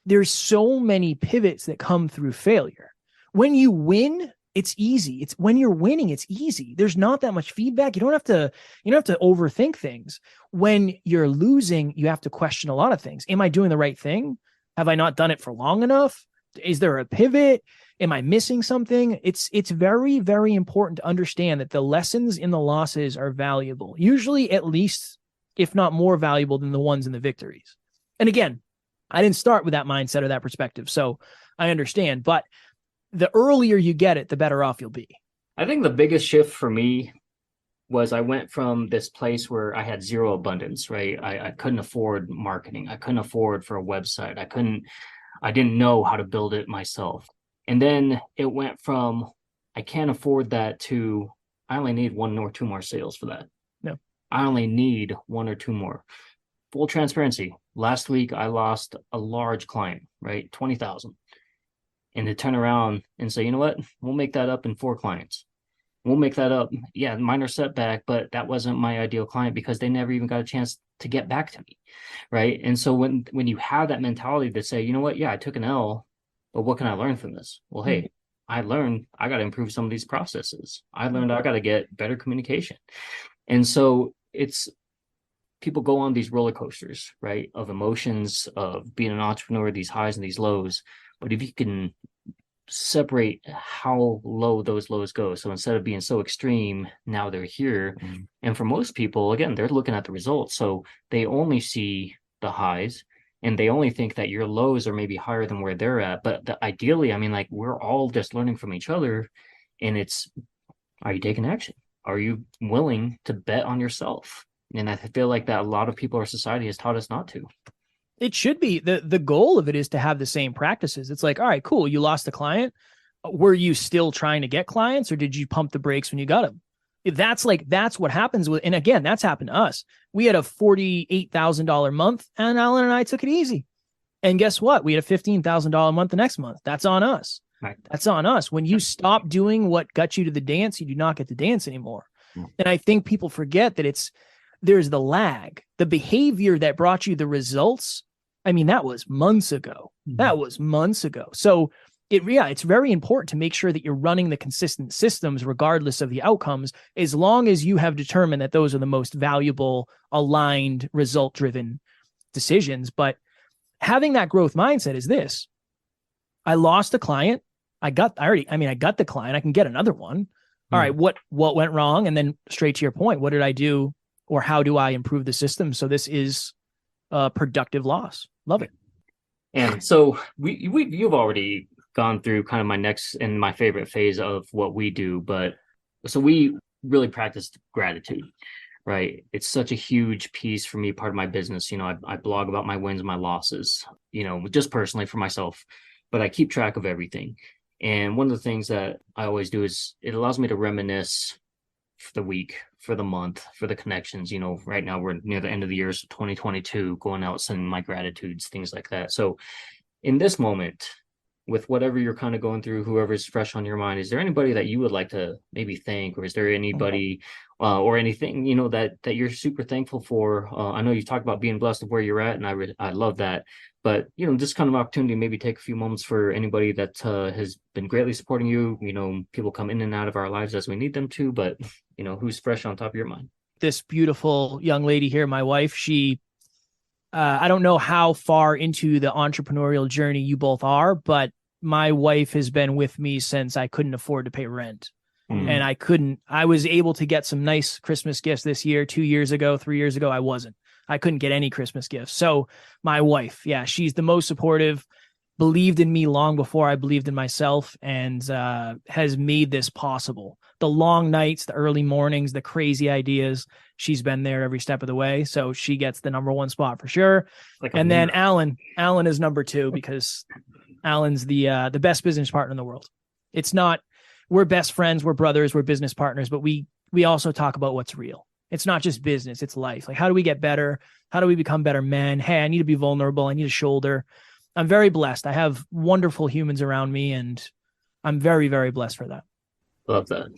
there's so many pivots that come through failure. When you win, it's easy. It's when you're winning, it's easy. There's not that much feedback. You don't have to overthink things. When you're losing, you have to question a lot of things. Am I doing the right thing? Have I not done it for long enough? Is there a pivot? Am I missing something? It's very, very important to understand that the lessons in the losses are valuable, usually at least, if not more valuable than the ones in the victories. And again, I didn't start with that mindset or that perspective, so I understand. But the earlier you get it, the better off you'll be. I think the biggest shift for me was I went from this place where I had zero abundance, right? I couldn't afford marketing. I couldn't afford for a website. I didn't know how to build it myself. And then it went from, I can't afford that, to I only need one or two more sales for that. No. I only need one or two more. Full transparency. Last week, I lost a large client, right? 20,000. And to turn around and say, you know what? We'll make that up in 4 clients. We'll make that up. Yeah, minor setback, but that wasn't my ideal client because they never even got a chance to get back to me, right? And so when you have that mentality to say, you know what? Yeah, I took an L, but what can I learn from this? Well, hey, I learned I got to improve some of these processes. I learned I got to get better communication. And so it's, people go on these roller coasters, right, of emotions, of being an entrepreneur, these highs and these lows. But if you can separate how low those lows go, so instead of being so extreme, now they're here. And for most people, again, they're looking at the results, so they only see the highs and they only think that your lows are maybe higher than where they're at. But ideally, I mean, like, we're all just learning from each other. And it's, are you taking action? Are you willing to bet on yourself? And I feel like that a lot of people, our society has taught us not to. It should be. The goal of it is to have the same practices. It's like, all right, cool. You lost a client. Were you still trying to get clients, or did you pump the brakes when you got them? That's what happens with, and again, that's happened to us. We had a $48,000 month, and Alan and I took it easy. And guess what? We had a $15,000 month the next month. That's on us. Right. That's on us. When you stop doing what got you to the dance, you do not get to dance anymore. And I think people forget that there's the lag, the behavior that brought you the results. I mean, that was months ago. So it's very important to make sure that you're running the consistent systems regardless of the outcomes, as long as you have determined that those are the most valuable, aligned, result-driven decisions. But having that growth mindset is this: I lost a client. I got the client. I can get another one. All right, what went wrong? And then straight to your point, what did I do, or how do I improve the system so this is a productive loss? Love it. And so you've already gone through kind of my next and my favorite phase of what we do, but so we really practice gratitude, right? It's such a huge piece for me, part of my business. I blog about my wins, my losses, just personally for myself, but I keep track of everything. And one of the things that I always do is it allows me to reminisce for the week, for the month, for the connections. Right now we're near the end of the year, so 2022, going out, sending my gratitudes, things like that. So in this moment, with whatever you're kind of going through, whoever's fresh on your mind, is there anybody that you would like to maybe thank, or is there anybody or anything, that you're super thankful for? I know you talked about being blessed of where you're at, and I love that. But, this kind of opportunity, maybe take a few moments for anybody that has been greatly supporting you. People come in and out of our lives as we need them to, but, who's fresh on top of your mind? This beautiful young lady here, my wife, I don't know how far into the entrepreneurial journey you both are, but my wife has been with me since I couldn't afford to pay rent. And I was able to get some nice Christmas gifts this year. 2 years ago, 3 years ago, I couldn't get any Christmas gifts. So my wife, she's the most supportive, believed in me long before I believed in myself, and has made this possible. The long nights, the early mornings, the crazy ideas, she's been there every step of the way. So she gets the number one spot for sure. And then Alan is number two, because Alan's the best business partner in the world. It's not, we're best friends, we're brothers, we're business partners, but we also talk about what's real. It's not just business, it's life. Like, how do we get better? How do we become better men? Hey, I need to be vulnerable. I need a shoulder. I'm very blessed. I have wonderful humans around me, and I'm very, very blessed for that. Love that.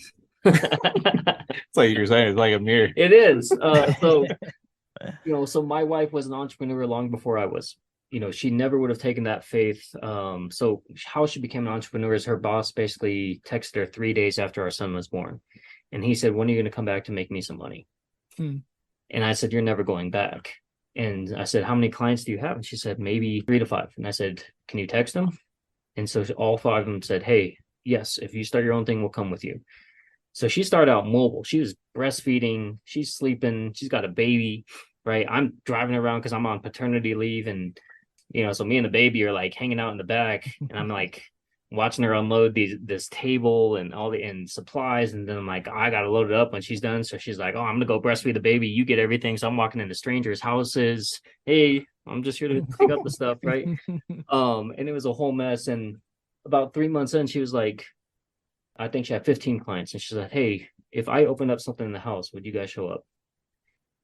It's like you're saying, it's like a mirror. It is. So my wife was an entrepreneur long before I was. She never would have taken that faith. So how she became an entrepreneur is her boss basically texted her 3 days after our son was born. And he said, "When are you going to come back to make me some money?" And I said, "You're never going back." And I said, "How many clients do you have?" And she said, "Maybe 3 to 5. And I said, "Can you text them?" And so all 5 of them said, "Hey, yes, if you start your own thing, we'll come with you." So she started out mobile. She was breastfeeding. She's sleeping. She's got a baby, right? I'm driving around because I'm on paternity leave. And, so me and the baby are like hanging out in the back. And I'm like watching her unload this table and all the supplies. And then I'm like, I got to load it up when she's done. So she's like, "Oh, I'm going to go breastfeed the baby. You get everything." So I'm walking into strangers' houses. "Hey, I'm just here to pick up the stuff," right? And it was a whole mess. And about 3 months in, she was like, I think she had 15 clients. And she said, "Hey, if I opened up something in the house, would you guys show up?"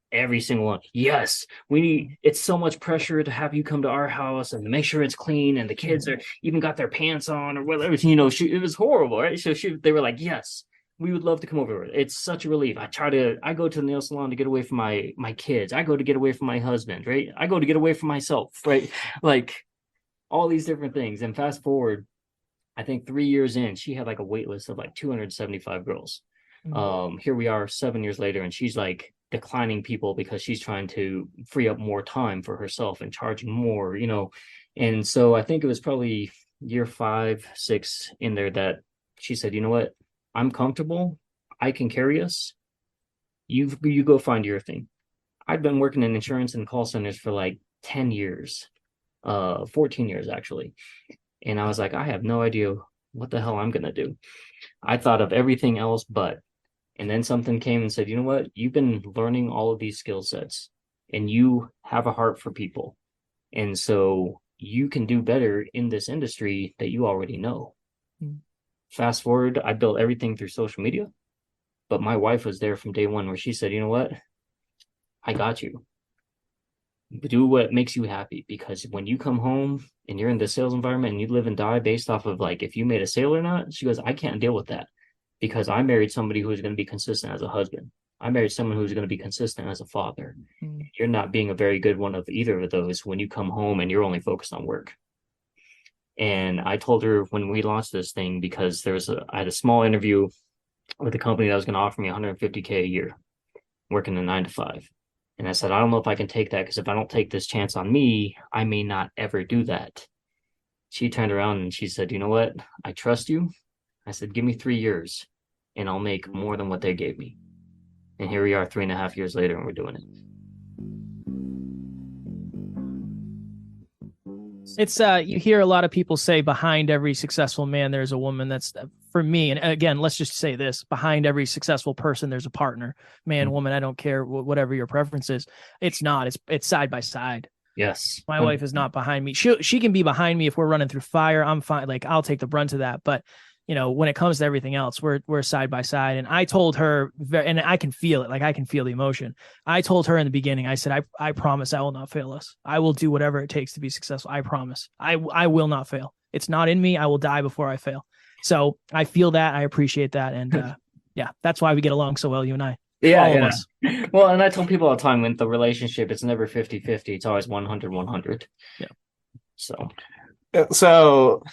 Every single one. "Yes, it's so much pressure to have you come to our house and to make sure it's clean. And the kids are even got their pants on or whatever." It was horrible, right? So they were like, "Yes, we would love to come over. It's such a relief. I go to the nail salon to get away from my kids. I go to get away from my husband, right? I go to get away from myself," right? Like all these different things. And fast forward, I think 3 years in, she had like a wait list of like 275 girls. Here we are 7 years later, and she's like declining people because she's trying to free up more time for herself and charging more, And so I think it was probably year 5, 6 in there that she said, "You know what? I'm comfortable. I can carry us. You go find your thing." I'd been working in insurance and call centers for like 10 years, 14 years actually. And I was like, I have no idea what the hell I'm going to do. I thought of everything else but. And then something came and said, you know what? You've been learning all of these skill sets and you have a heart for people. And so you can do better in this industry that you already know. Mm. Fast forward, I built everything through social media, but my wife was there from day one where she said, you know what? I got you. Do what makes you happy, because when you come home and you're in the sales environment and you live and die based off of like if you made a sale or not, she goes, I can't deal with that because I married somebody who's going to be consistent as a husband. I married someone who's going to be consistent as a father. Mm-hmm. You're not being a very good one of either of those when you come home and you're only focused on work. And I told her when we launched this thing, because I had a small interview with a company that was going to offer me $150K a year, working a 9 to 5. And I said, I don't know if I can take that, because if I don't take this chance on me, I may not ever do that. She turned around and she said, you know what? I trust you. I said, give me 3 years and I'll make more than what they gave me. And here we are 3.5 years later and we're doing it. It's you hear a lot of people say behind every successful man, there's a woman. That's for me. And again, let's just say this: behind every successful person, there's a partner, man, woman. I don't care whatever your preference is. It's not. It's side by side. Yes. My wife is not behind me. She can be behind me if we're running through fire. I'm fine. Like I'll take the brunt of that. But you know, when it comes to everything else, we're side by side. And I told her, and I can feel it. Like I can feel the emotion. I told her in the beginning, I said, I promise I will not fail us. I will do whatever it takes to be successful. I promise. I will not fail. It's not in me. I will die before I fail. So I feel that. I appreciate that. And yeah, that's why we get along so well, you and I. Yeah, all of us. Well, and I tell people all the time, when the relationship, it's never 50-50. It's always 100-100. Yeah. So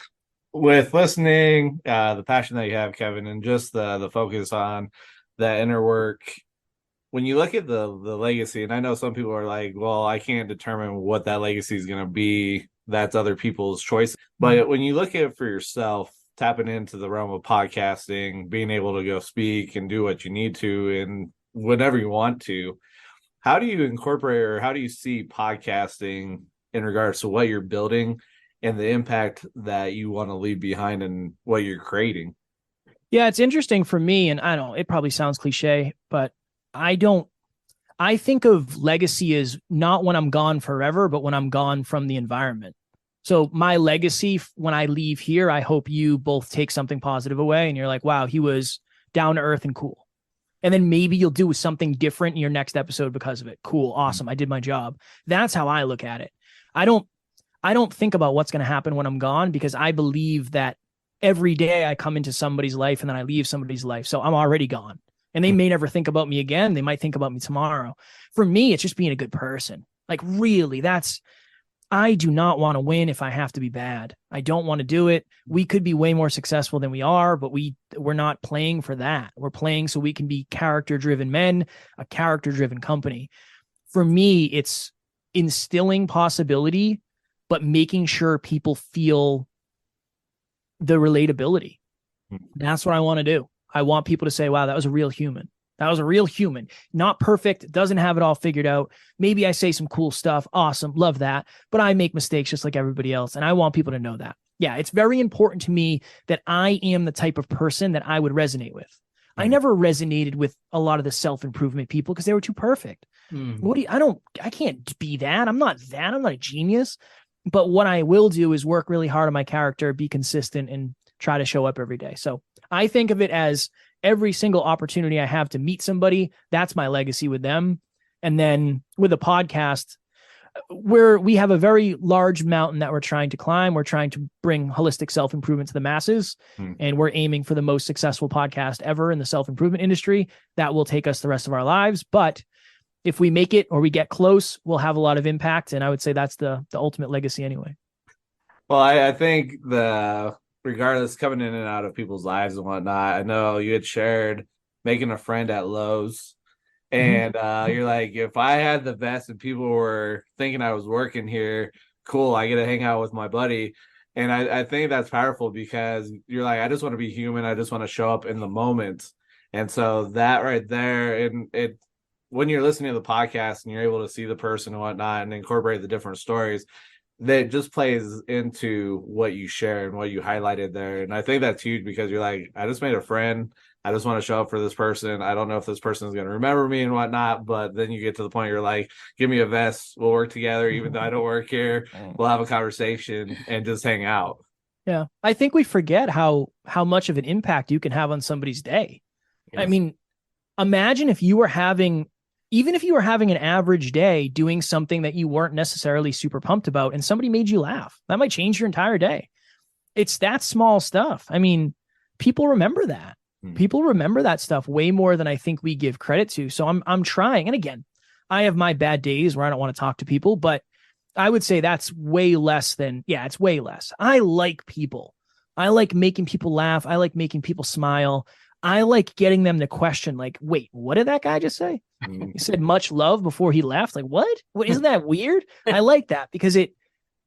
with listening, the passion that you have, Kevin, and just the focus on that inner work, when you look at the legacy, and I know some people are like, well, I can't determine what that legacy is going to be. That's other people's choice. But when you look at it for yourself, tapping into the realm of podcasting, being able to go speak and do what you need to and whatever you want to, how do you incorporate, or how do you see podcasting in regards to what you're building and the impact that you want to leave behind and what you're creating? Yeah, it's interesting for me, and I don't, it probably sounds cliche, but I think of legacy as not when I'm gone forever, but when I'm gone from the environment. So my legacy, when I leave here, I hope you both take something positive away and you're like, wow, he was down to earth and cool. And then maybe you'll do something different in your next episode because of it. Cool. Awesome. I did my job. That's how I look at it. I don't think about what's going to happen when I'm gone, because I believe that every day I come into somebody's life and then I leave somebody's life. So I'm already gone, and they may never think about me again. They might think about me tomorrow. For me, it's just being a good person. Like really, I do not want to win if I have to be bad. I don't want to do it. We could be way more successful than we are, but we're not playing for that. We're playing so we can be character-driven men, a character-driven company. For me, it's instilling possibility, but making sure people feel the relatability. That's what I want to do. I want people to say, wow, that was a real human. That was a real human. Not perfect, doesn't have it all figured out. Maybe I say some cool stuff. Awesome. Love that. But I make mistakes just like everybody else. And I want people to know that. Yeah, it's very important to me that I am the type of person that I would resonate with. I never resonated with a lot of the self-improvement people because they were too perfect. I can't be that. I'm not that. I'm not a genius. But what I will do is work really hard on my character, be consistent, and try to show up every day. So I think of it as every single opportunity I have to meet somebody, that's my legacy with them. And then with a podcast, we have a very large mountain that we're trying to climb. We're trying to bring holistic self-improvement to the masses. And we're aiming for the most successful podcast ever in the self-improvement industry. That will take us the rest of our lives. But if we make it or we get close, we'll have a lot of impact. And I would say that's the ultimate legacy anyway. Well, I think regardless, coming in and out of people's lives and whatnot, I know you had shared making a friend at Lowe's. And you're like, if I had the vest and people were thinking I was working here, cool, I get to hang out with my buddy. And I think that's powerful, because you're like, I just want to be human. I just want to show up in the moment. And so that right there, and when you're listening to the podcast and you're able to see the person and whatnot and incorporate the different stories, that just plays into what you share and what you highlighted there. And I think that's huge, because you're like, I just made a friend I just want to show up for this person. I don't know if this person is going to remember me and whatnot, but then you get to the point you're like, give me a vest. We'll work together. Even though I don't work here, we'll have a conversation and just hang out. Yeah. I think we forget how much of an impact you can have on somebody's day. Yes. I mean, imagine if you were having, even if you were having an average day doing something that you weren't necessarily super pumped about and somebody made you laugh. That might change your entire day. It's that small stuff. I mean, people remember that. People remember that stuff way more than I think we give credit to. So I'm trying. And again, I have my bad days where I don't want to talk to people, but I would say that's way less than, yeah, it's way less. I like people. I like making people laugh. I like making people smile. I like getting them to question, like, wait, what did that guy just say? He said much love before he left. Like, what? Isn't that weird? I like that because it,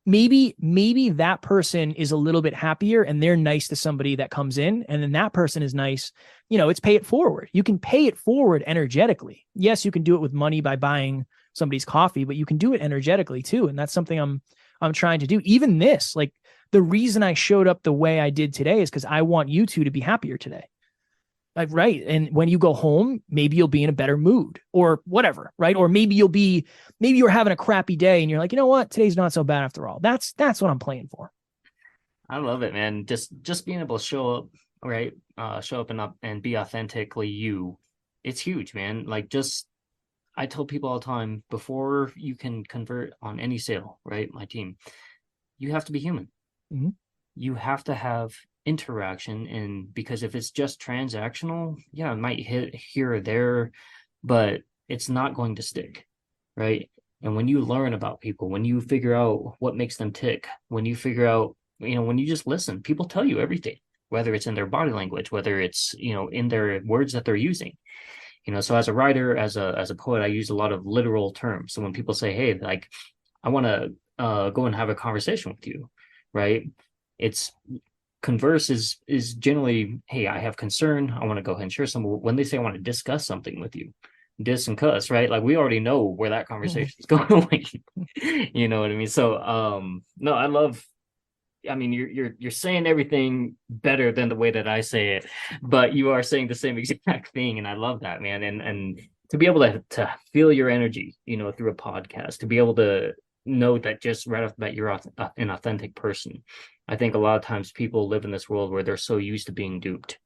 maybe that person is a little bit happier and they're nice to somebody that comes in, and then that person is nice. You know, it's pay it forward. You can pay it forward energetically. Yes, you can do it with money by buying somebody's coffee, but you can do it energetically too. And that's something I'm trying to do. Even this, like the reason I showed up the way I did today is because I want you two to be happier today. Like, right. And when you go home, maybe you'll be in a better mood or whatever. Right. Or maybe you're having a crappy day and you're like, you know what? Today's not so bad after all. That's what I'm playing for. I love it, man. Just being able to show up, right? Show up and be authentically you. It's huge, man. Like, I tell people all the time, before you can convert on any sale, right? My team, you have to be human. Mm-hmm. You have to have interaction, and because if it's just transactional, yeah, it might hit here or there, but it's not going to stick, right? And when you learn about people, when you figure out what makes them tick, when you figure out, when you just listen, people tell you everything, whether it's in their body language, whether it's, in their words that they're using. So as a writer, as a poet, I use a lot of literal terms. So when people say, hey, like, I want to go and have a conversation with you, right? It's converse is generally, hey, I have concern. I want to go ahead and share some. When they say I want to discuss something with you, dis and cuss, right? Like, we already know where that conversation is going. You know what I mean? So, no, I love. I mean, you're saying everything better than the way that I say it, but you are saying the same exact thing, and I love that, man. And to be able to feel your energy, through a podcast, to be able to know that just right off the bat you're an authentic person. I think a lot of times people live in this world where they're so used to being duped.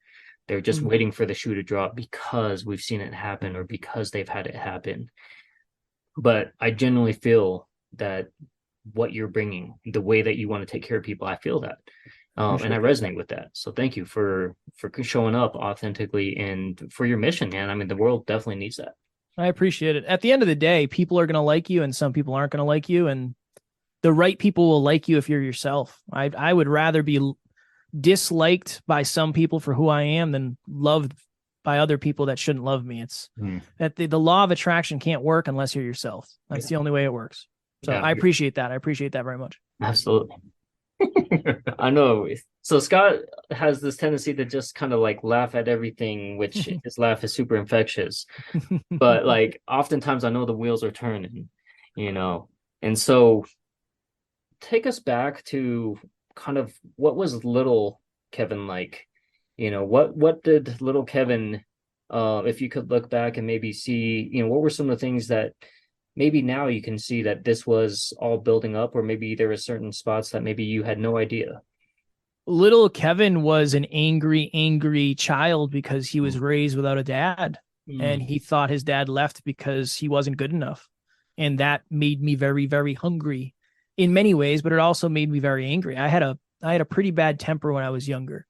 They're just waiting for the shoe to drop because we've seen it happen or because they've had it happen. But I genuinely feel that what you're bringing, the way that you want to take care of people, I feel that. And I resonate with that. So thank you for showing up authentically and for your mission, man. I mean, the world definitely needs that. I appreciate it. At the end of the day, people are going to like you and some people aren't going to like you. And the right people will like you if you're yourself. I would rather be disliked by some people for who I am than loved by other people that shouldn't love me. It's that the law of attraction can't work unless you're yourself. That's the only way it works. So I appreciate that. I appreciate that very much. Absolutely. I know. So Scott has this tendency to just kind of like laugh at everything, which his laugh is super infectious. But like oftentimes I know the wheels are turning, and so take us back to kind of what was little Kevin like, what did little Kevin, if you could look back and maybe see, what were some of the things that maybe now you can see that this was all building up, or maybe there were certain spots that maybe you had no idea. Little Kevin was an angry child because he was raised without a dad, and he thought his dad left because he wasn't good enough. And that made me very, very hungry in many ways, but it also made me very angry. I had a pretty bad temper when I was younger.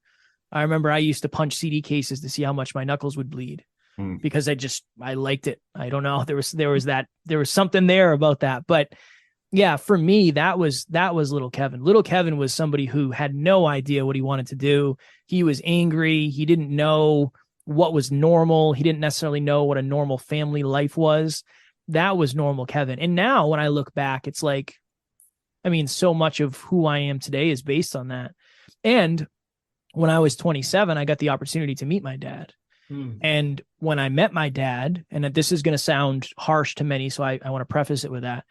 I remember I used to punch CD cases to see how much my knuckles would bleed. Because I liked it. I don't know. There was something there about that. But yeah, for me, that was little Kevin. Little Kevin was somebody who had no idea what he wanted to do. He was angry. He didn't know what was normal. He didn't necessarily know what a normal family life was. That was normal Kevin. And now when I look back, it's like, I mean, so much of who I am today is based on that. And when I was 27, I got the opportunity to meet my dad. And when I met my dad, and this is going to sound harsh to many, so I want to preface it with that,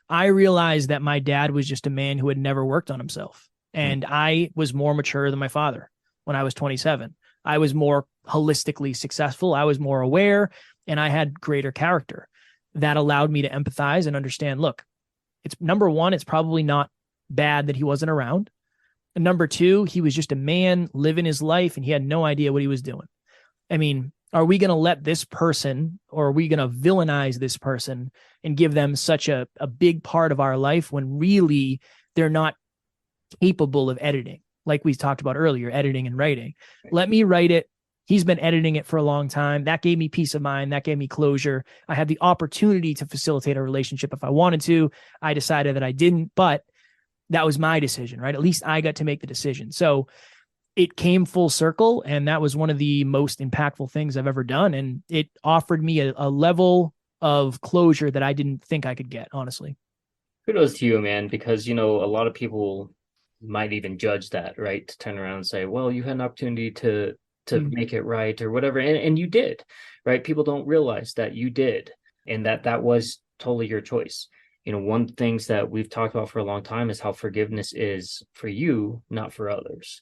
I realized that my dad was just a man who had never worked on himself. And I was more mature than my father when I was 27. I was more holistically successful. I was more aware, and I had greater character that allowed me to empathize and understand, look, it's number one, it's probably not bad that he wasn't around. And number two, he was just a man living his life and he had no idea what he was doing. I mean, are we going to let this person, or are we going to villainize this person and give them such a big part of our life when really they're not capable of editing? Like we talked about earlier, editing and writing. Let me write it. He's been editing it for a long time. That gave me peace of mind. That gave me closure. I had the opportunity to facilitate a relationship if I wanted to. I decided that I didn't, but that was my decision, right? At least I got to make the decision. So it came full circle, and that was one of the most impactful things I've ever done. And it offered me a level of closure that I didn't think I could get, honestly. Kudos to you, man, because, you know, a lot of people might even judge that, right? To turn around and say, well, you had an opportunity to make it right or whatever. And you did, right? People don't realize that you did, and that was totally your choice. You know, one of the things that we've talked about for a long time is how forgiveness is for you, not for others.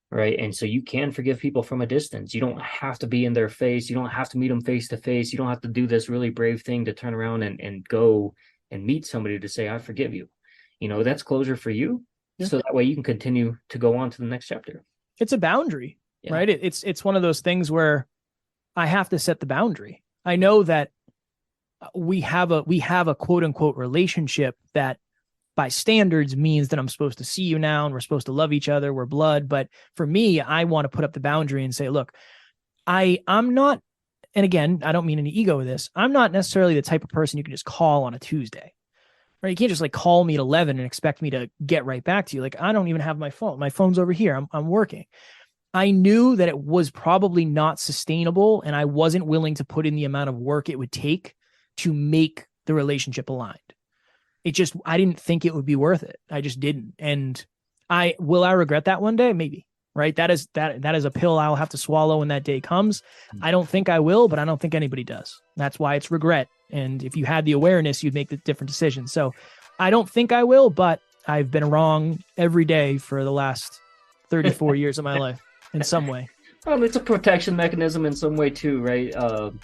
Right. And so you can forgive people from a distance. You don't have to be in their face. You don't have to meet them face to face. You don't have to do this really brave thing to turn around and go and meet somebody to say, I forgive you. You know, that's closure for you. Yeah. So that way you can continue to go on to the next chapter. It's a boundary, right? It's one of those things where I have to set the boundary. I know that we have a quote unquote relationship that by standards means that I'm supposed to see you now and we're supposed to love each other. We're blood. But for me, I want to put up the boundary and say, look, I'm not, and again, I don't mean any ego with this. I'm not necessarily the type of person you can just call on a Tuesday, right? You can't just like call me at 11 and expect me to get right back to you. Like, I don't even have my phone. My phone's over here. I'm working. I knew that it was probably not sustainable, and I wasn't willing to put in the amount of work it would take to make the relationship aligned. I didn't think it would be worth it. I just didn't. And I regret that one day? Maybe, right? That is a pill I'll have to swallow when that day comes. I don't think I will, but I don't think anybody does. That's why it's regret. And if you had the awareness, you'd make the different decision. So I don't think I will, but I've been wrong every day for the last 34 years of my life in some way. Well, it's a protection mechanism in some way too, right?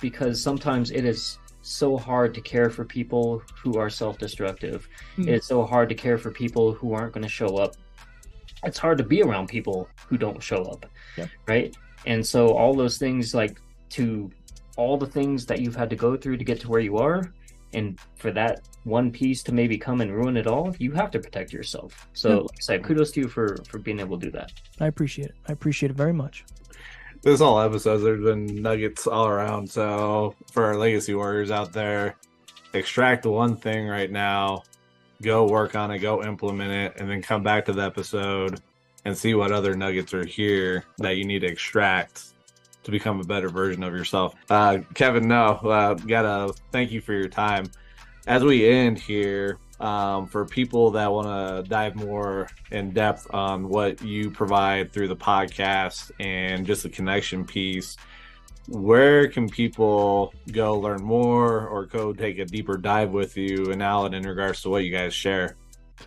Because sometimes it is so hard to care for people who are self-destructive. It's so hard to care for people who aren't going to show up. It's hard to be around people who don't show up, right? And so all those things, like all the things that you've had to go through to get to where you are, and for that one piece to maybe come and ruin it all, you have to protect yourself. So like I said, kudos to you for being able to do that. I appreciate it. I appreciate it very much. This whole episode, there's been nuggets all around. So for our legacy warriors out there, extract the one thing right now, go work on it, go implement it, and then come back to the episode and see what other nuggets are here that you need to extract to become a better version of yourself. Kevin, gotta thank you for your time. As we end here, for people that want to dive more in depth on what you provide through the podcast and just the connection piece, where can people go learn more or go take a deeper dive with you and Alan in regards to what you guys share?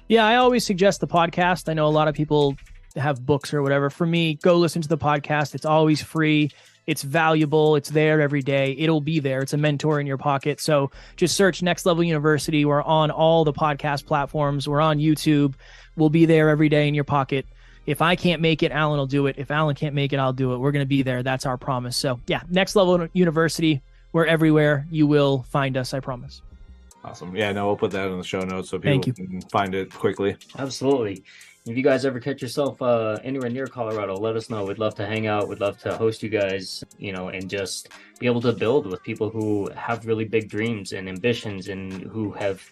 Yeah, I always suggest the podcast. I know a lot of people have books or whatever. For me, go listen to the podcast. It's always free. It's valuable. It's there every day. It'll be there. It's a mentor in your pocket. So just search Next Level University. We're on all the podcast platforms. We're on YouTube. We'll be there every day in your pocket. If I can't make it, Alan will do it. If Alan can't make it, I'll do it. We're going to be there. That's our promise. So yeah, Next Level University. We're everywhere. You will find us. I promise. Awesome. Yeah, no, we'll put that in the show notes so people can find it quickly. Absolutely. If you guys ever catch yourself anywhere near Colorado, let us know. We'd love to hang out. We'd love to host you guys, and just be able to build with people who have really big dreams and ambitions and who have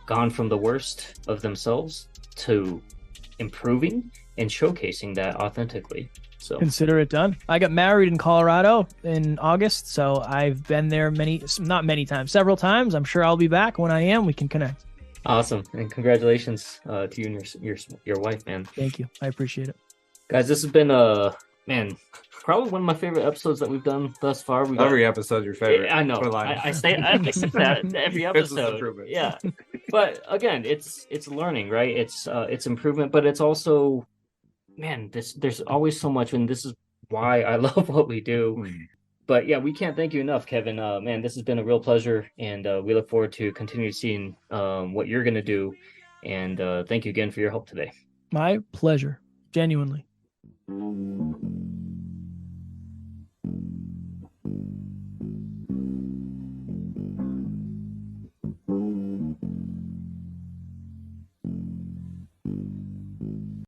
gone from the worst of themselves to improving and showcasing that authentically. So consider it done. I got married in Colorado in August, so I've been there not many times, several times. I'm sure I'll be back. When I am, we can connect. Awesome. And congratulations to you and your wife, man. Thank you. I appreciate it. Guys, this has been probably one of my favorite episodes that we've done thus far. Every episode's your favorite. I know. I say that every episode. Yeah. But again, it's learning, right? It's improvement, but it's also, there's always so much, and this is why I love what we do. But yeah, we can't thank you enough, Kevin. Man, this has been a real pleasure, and we look forward to continue seeing what you're going to do. And thank you again for your help today. My pleasure, genuinely.